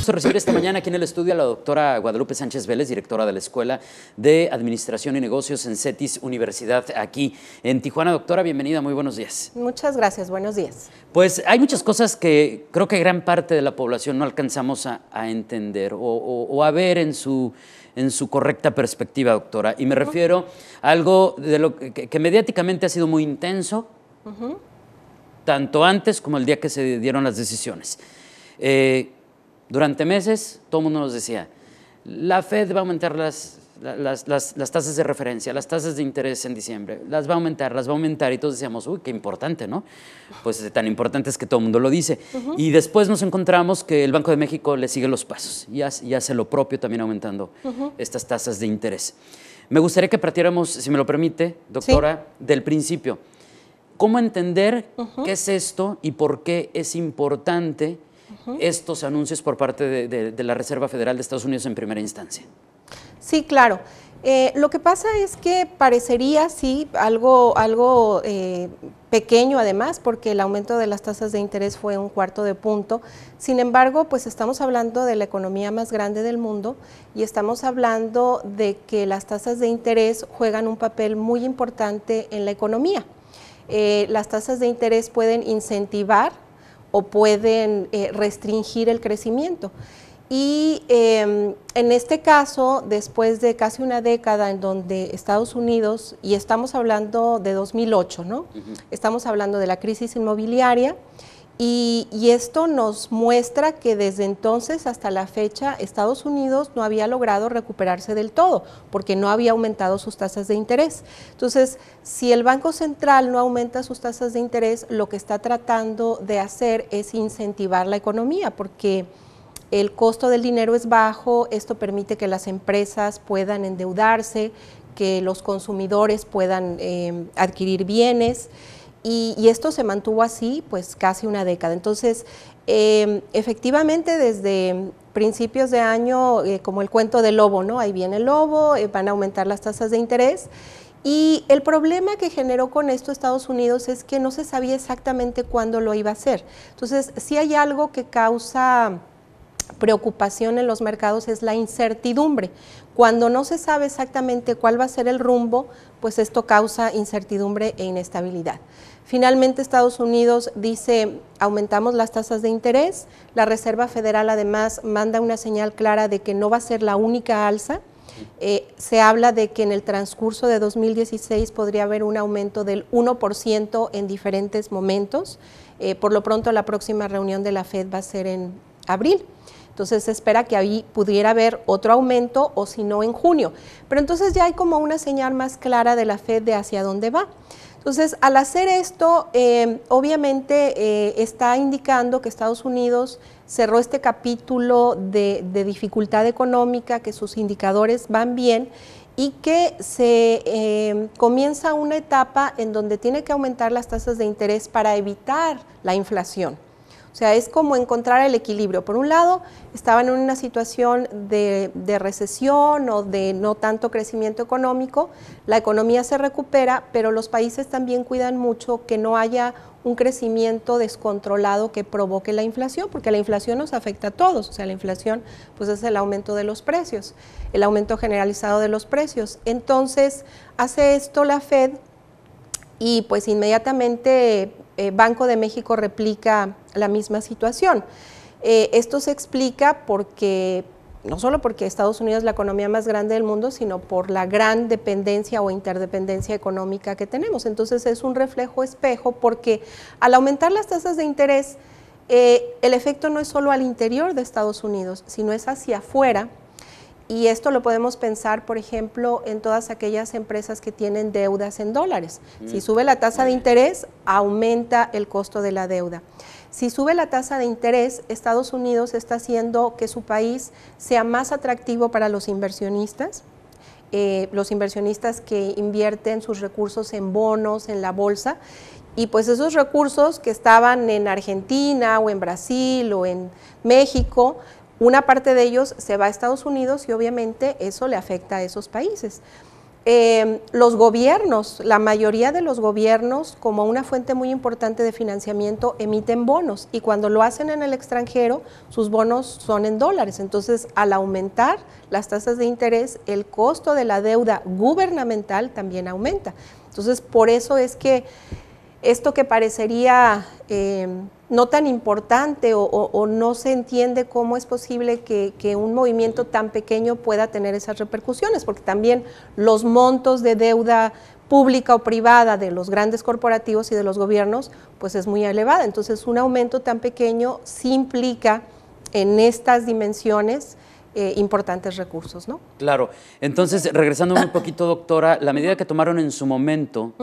gusto recibir esta mañana aquí en el estudio a la doctora Guadalupe Sánchez Vélez, directora de la Escuela de Administración y Negocios en CETIS Universidad, aquí en Tijuana. Doctora, bienvenida, muy buenos días. Muchas gracias, buenos días. Pues hay muchas cosas que creo que gran parte de la población no alcanzamos a entender o a ver en su correcta perspectiva, doctora. Y me refiero a algo de lo que mediáticamente ha sido muy intenso, tanto antes como el día que se dieron las decisiones. Durante meses todo el mundo nos decía, la Fed va a aumentar las tasas de referencia, las tasas de interés en diciembre, las va a aumentar, y todos decíamos, uy, qué importante, ¿no? Pues tan importante es que todo el mundo lo dice. Y después nos encontramos que el Banco de México le sigue los pasos y hace lo propio, también aumentando estas tasas de interés. Me gustaría que partiéramos, si me lo permite, doctora, del principio. ¿Cómo entender qué es esto y por qué es importante estos anuncios por parte de la Reserva Federal de Estados Unidos en primera instancia? Sí, claro. Lo que pasa es que parecería, sí, algo pequeño además, porque el aumento de las tasas de interés fue 1/4 punto. Sin embargo, pues estamos hablando de la economía más grande del mundo y estamos hablando de que las tasas de interés juegan un papel muy importante en la economía. Las tasas de interés pueden incentivar o pueden restringir el crecimiento. Y en este caso, después de casi una década en donde Estados Unidos, y estamos hablando de 2008, ¿no? Estamos hablando de la crisis inmobiliaria, y esto nos muestra que desde entonces hasta la fecha Estados Unidos no había logrado recuperarse del todo, porque no había aumentado sus tasas de interés. Entonces, si el Banco Central no aumenta sus tasas de interés, lo que está tratando de hacer es incentivar la economía, porque el costo del dinero es bajo, esto permite que las empresas puedan endeudarse, que los consumidores puedan adquirir bienes, y esto se mantuvo así pues casi una década. Entonces, efectivamente desde principios de año, como el cuento del lobo, ¿no? Ahí viene el lobo, van a aumentar las tasas de interés. Y el problema que generó con esto Estados Unidos es que no se sabía exactamente cuándo lo iba a hacer. Entonces, sí hay algo que causa preocupación en los mercados, es la incertidumbre. Cuando no se sabe exactamente cuál va a ser el rumbo, pues esto causa incertidumbre e inestabilidad. Finalmente Estados Unidos dice, aumentamos las tasas de interés, la Reserva Federal además manda una señal clara de que no va a ser la única alza. Se habla de que en el transcurso de 2016 podría haber un aumento del 1% en diferentes momentos. Por lo pronto la próxima reunión de la Fed va a ser en abril. Entonces se espera que ahí pudiera haber otro aumento, o si no en junio. Pero entonces ya hay como una señal más clara de la Fed de hacia dónde va. Entonces, al hacer esto, obviamente está indicando que Estados Unidos cerró este capítulo de dificultad económica, que sus indicadores van bien y que se comienza una etapa en donde tiene que aumentar las tasas de interés para evitar la inflación. O sea, es como encontrar el equilibrio. Por un lado, estaban en una situación de recesión o de no tanto crecimiento económico, la economía se recupera, pero los países también cuidan mucho que no haya un crecimiento descontrolado que provoque la inflación, porque la inflación nos afecta a todos. O sea, la inflación pues es el aumento de los precios, el aumento generalizado de los precios. Entonces, hace esto la Fed y pues inmediatamente Banco de México replica la misma situación. Esto se explica porque, no solo porque Estados Unidos es la economía más grande del mundo, sino por la gran dependencia o interdependencia económica que tenemos. Entonces es un reflejo espejo, porque al aumentar las tasas de interés, el efecto no es solo al interior de Estados Unidos, sino es hacia afuera. Y esto lo podemos pensar, por ejemplo, en todas aquellas empresas que tienen deudas en dólares. Si sube la tasa de interés, aumenta el costo de la deuda. Si sube la tasa de interés, Estados Unidos está haciendo que su país sea más atractivo para los inversionistas que invierten sus recursos en bonos, en la bolsa, y pues esos recursos que estaban en Argentina o en Brasil o en México, una parte de ellos se va a Estados Unidos y obviamente eso le afecta a esos países. los gobiernos, la mayoría de los gobiernos, como una fuente muy importante de financiamiento, emiten bonos, y cuando lo hacen en el extranjero, sus bonos son en dólares. Entonces, al aumentar las tasas de interés, el costo de la deuda gubernamental también aumenta. Entonces, por eso es que esto que parecería no tan importante o no se entiende cómo es posible que un movimiento tan pequeño pueda tener esas repercusiones, porque también los montos de deuda pública o privada de los grandes corporativos y de los gobiernos, pues es muy elevada. Entonces, un aumento tan pequeño sí implica en estas dimensiones importantes recursos, ¿no? Claro. Entonces, regresando un poquito, doctora, la medida que tomaron en su momento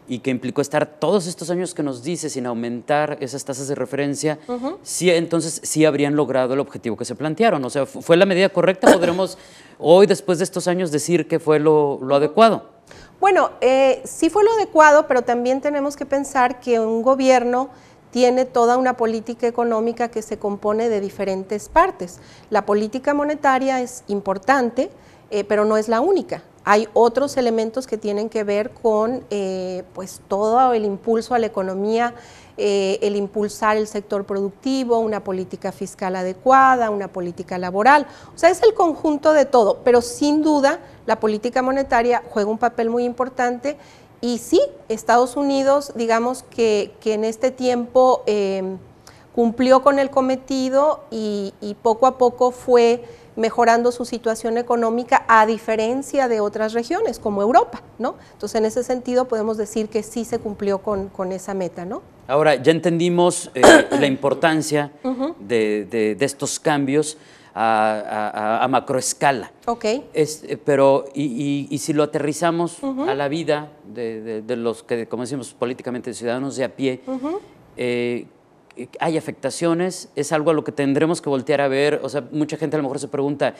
y que implicó estar todos estos años que nos dice sin aumentar esas tasas de referencia, sí, entonces sí habrían logrado el objetivo que se plantearon. O sea, ¿fue la medida correcta? ¿Podremos hoy, después de estos años, decir que fue lo adecuado? Bueno, sí fue lo adecuado, pero también tenemos que pensar que un gobierno tiene toda una política económica que se compone de diferentes partes. La política monetaria es importante, pero no es la única. Hay otros elementos que tienen que ver con pues todo el impulso a la economía, el impulsar el sector productivo, una política fiscal adecuada, una política laboral. O sea, es el conjunto de todo, pero sin duda la política monetaria juega un papel muy importante. Y sí, Estados Unidos, digamos que en este tiempo cumplió con el cometido y poco a poco fue mejorando su situación económica, a diferencia de otras regiones como Europa, ¿no? Entonces, en ese sentido podemos decir que sí se cumplió con esa meta, ¿no? Ahora, ya entendimos la importancia de estos cambios a macroescala. Ok. Pero, y si lo aterrizamos a la vida de los que, como decimos políticamente, ciudadanos de a pie, hay afectaciones, es algo a lo que tendremos que voltear a ver. O sea, mucha gente a lo mejor se pregunta,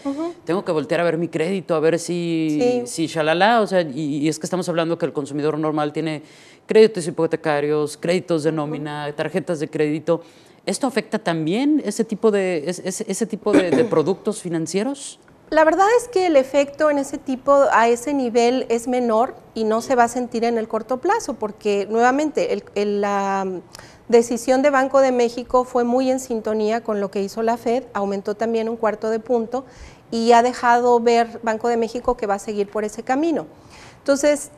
tengo que voltear a ver mi crédito, a ver si shalala, o sea, y es que estamos hablando que el consumidor normal tiene créditos hipotecarios, créditos de nómina, tarjetas de crédito. ¿Esto afecta también ese tipo de productos financieros? La verdad es que el efecto en ese tipo, a ese nivel, es menor y no se va a sentir en el corto plazo, porque nuevamente la decisión de Banco de México fue muy en sintonía con lo que hizo la Fed, aumentó también 1/4 punto y ha dejado ver Banco de México que va a seguir por ese camino. Entonces,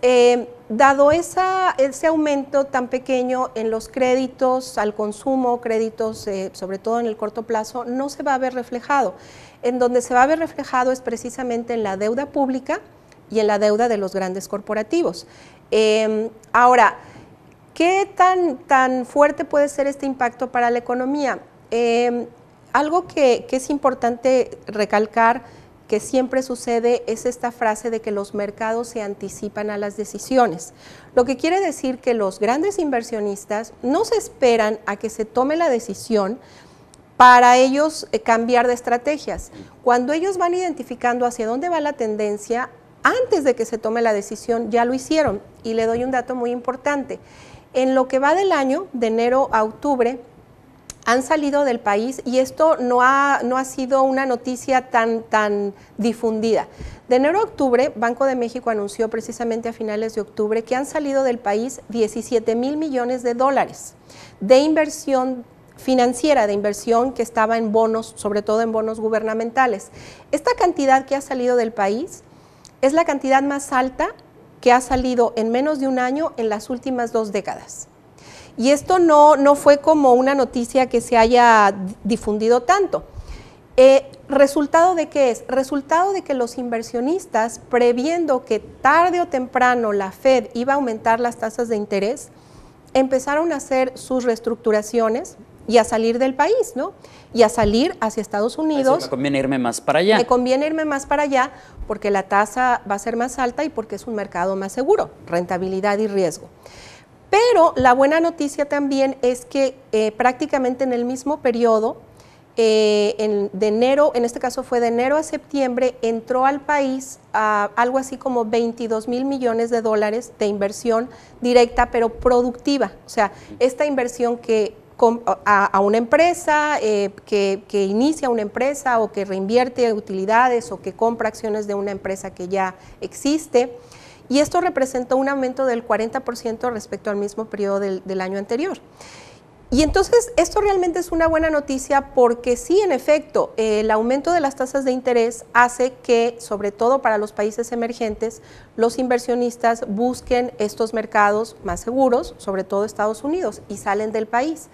dado ese aumento tan pequeño en los créditos al consumo, créditos sobre todo en el corto plazo, no se va a ver reflejado. En donde se va a ver reflejado es precisamente en la deuda pública y en la deuda de los grandes corporativos. Ahora, ¿qué tan fuerte puede ser este impacto para la economía? Algo que es importante recalcar, que siempre sucede, es esta frase de que los mercados se anticipan a las decisiones. Lo que quiere decir que los grandes inversionistas no se esperan a que se tome la decisión para ellos cambiar de estrategias. Cuando ellos van identificando hacia dónde va la tendencia, antes de que se tome la decisión ya lo hicieron. Y le doy un dato muy importante. En lo que va del año, de enero a octubre, han salido del país, y esto no ha sido una noticia tan difundida. De enero a octubre, Banco de México anunció precisamente a finales de octubre que han salido del país 17,000 millones de dólares de inversión financiera, de inversión que estaba en bonos, sobre todo en bonos gubernamentales. Esta cantidad que ha salido del país es la cantidad más alta que ha salido en menos de un año en las últimas 2 décadas. Y esto no fue como una noticia que se haya difundido tanto. ¿Resultado de qué es? Resultado de que los inversionistas, previendo que tarde o temprano la Fed iba a aumentar las tasas de interés, empezaron a hacer sus reestructuraciones y a salir del país, ¿no? Y a salir hacia Estados Unidos. Me conviene irme más para allá. Me conviene irme más para allá porque la tasa va a ser más alta y porque es un mercado más seguro, rentabilidad y riesgo. Pero la buena noticia también es que prácticamente en el mismo periodo, de enero, en este caso fue de enero a septiembre, entró al país algo así como 22,000 millones de dólares de inversión directa, pero productiva. O sea, esta inversión que a una empresa, que inicia una empresa o que reinvierte utilidades o que compra acciones de una empresa que ya existe. y esto representó un aumento del 40% respecto al mismo periodo del año anterior. Y entonces esto realmente es una buena noticia porque sí, en efecto, el aumento de las tasas de interés hace que, sobre todo para los países emergentes, los inversionistas busquen estos mercados más seguros, sobre todo Estados Unidos, y salen del país.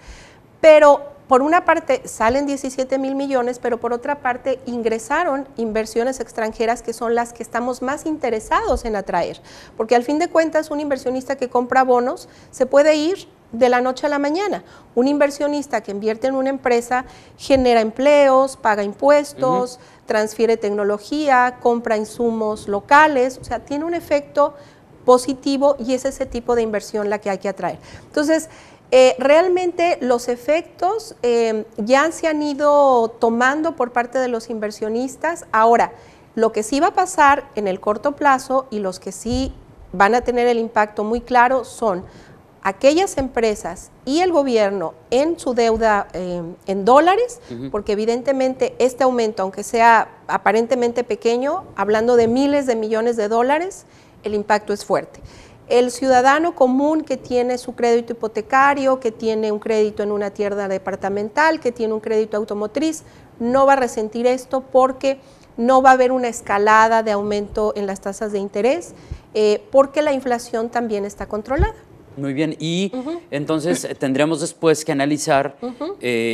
Pero por una parte salen 17,000 millones, pero por otra parte ingresaron inversiones extranjeras que son las que estamos más interesados en atraer, porque al fin de cuentas un inversionista que compra bonos se puede ir de la noche a la mañana. Un inversionista que invierte en una empresa genera empleos, paga impuestos, transfiere tecnología, compra insumos locales, o sea, tiene un efecto positivo y es ese tipo de inversión la que hay que atraer. Entonces, realmente los efectos ya se han ido tomando por parte de los inversionistas. Ahora, lo que sí va a pasar en el corto plazo y los que sí van a tener el impacto muy claro son aquellas empresas y el gobierno en su deuda en dólares, porque evidentemente este aumento, aunque sea aparentemente pequeño, hablando de miles de millones de dólares, el impacto es fuerte. El ciudadano común que tiene su crédito hipotecario, que tiene un crédito en una tierra departamental, que tiene un crédito automotriz, no va a resentir esto porque no va a haber una escalada de aumento en las tasas de interés, porque la inflación también está controlada. Muy bien, y entonces tendremos después que analizar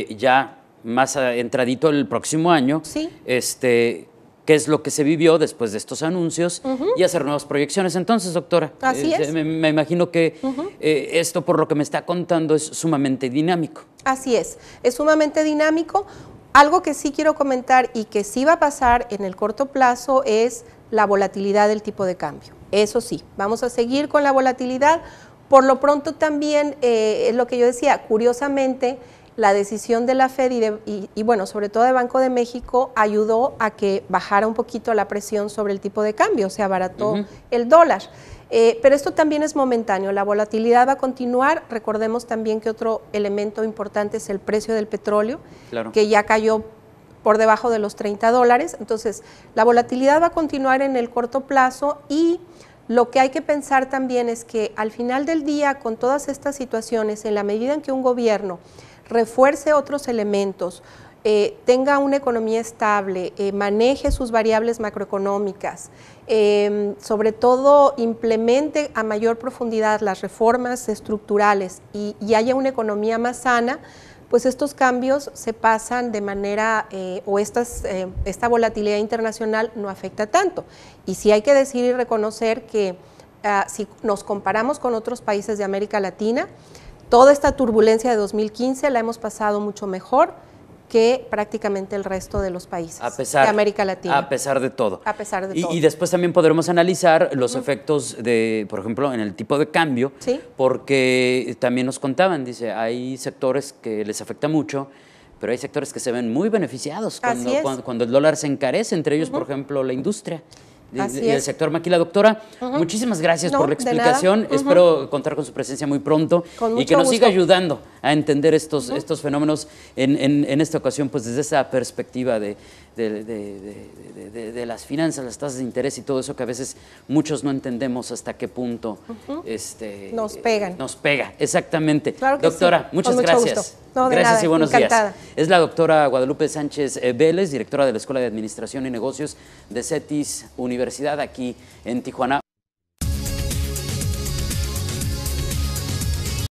ya más entradito el próximo año, qué es lo que se vivió después de estos anuncios y hacer nuevas proyecciones. Entonces, doctora, así es. Me imagino que esto, por lo que me está contando, es sumamente dinámico. Así es sumamente dinámico. Algo que sí quiero comentar y que sí va a pasar en el corto plazo es la volatilidad del tipo de cambio. Eso sí, vamos a seguir con la volatilidad. Por lo pronto también, es lo que yo decía, curiosamente, la decisión de la Fed y bueno, sobre todo de Banco de México, ayudó a que bajara un poquito la presión sobre el tipo de cambio, se abarató el dólar. Pero esto también es momentáneo, la volatilidad va a continuar. Recordemos también que otro elemento importante es el precio del petróleo, que ya cayó por debajo de los $30. Entonces, la volatilidad va a continuar en el corto plazo y lo que hay que pensar también es que al final del día, con todas estas situaciones, en la medida en que un gobierno refuerce otros elementos, tenga una economía estable, maneje sus variables macroeconómicas, sobre todo implemente a mayor profundidad las reformas estructurales y haya una economía más sana, pues estos cambios se pasan de manera, esta volatilidad internacional no afecta tanto. Y sí hay que decir y reconocer que si nos comparamos con otros países de América Latina, toda esta turbulencia de 2015 la hemos pasado mucho mejor que prácticamente el resto de los países de América Latina. A pesar de todo. A pesar de todo. Y después también podremos analizar los efectos de, por ejemplo, en el tipo de cambio, porque también nos contaban, dice, hay sectores que les afecta mucho, pero hay sectores que se ven muy beneficiados cuando el dólar se encarece, entre ellos, por ejemplo, la industria. Y el sector maquila. Doctora, muchísimas gracias por la explicación. Espero contar con su presencia muy pronto y que nos siga ayudando a entender estos fenómenos en esta ocasión, pues desde esa perspectiva de las finanzas, las tasas de interés y todo eso que a veces muchos no entendemos hasta qué punto nos pegan. Nos pega, exactamente. Claro que Muchas mucho gracias. Gusto. No, Gracias nada, y buenos encantada. días. Es la doctora Guadalupe Sánchez Vélez, directora de la Escuela de Administración y Negocios de CETIS Universidad aquí en Tijuana.